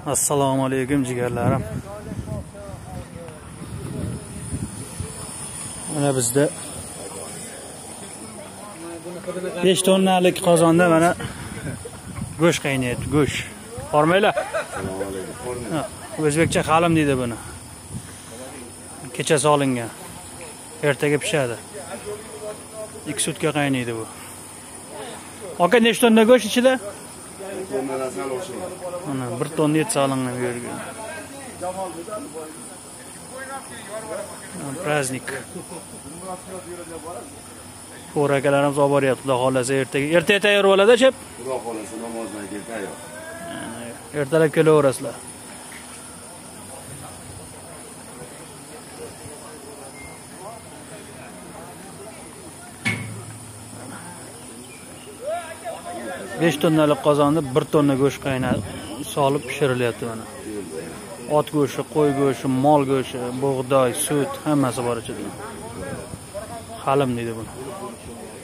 Assalomu alaykum jigarlarim. Mana bizda 5 tonnalik qozonda mana go'sht qaynayapti, go'sht. Bormaylar? O'zbekcha halim deydi buni. Kecha solingan. Ertaga pishadi. 2 sutka qaynaydi bu. Aka nechta tonna go'sht ichida? Mana 1 tonna et solingan bu yerga. Praznik. Qo'rakalarimiz olib boryapti, xudo xolasa ertaga tayyor bo'ladi, chep. Xudo xolasa namozdan keyin tayyor. Ertalab kelaverasizlar. Besh tonnalik qozonda 1 tonna go'sht qaynab solib pishirilyapti mana. Ot go'shti, qo'y go'shti, mol go'shti, bug'doy, sut, hammasi bor ichida. Halim deydi buni.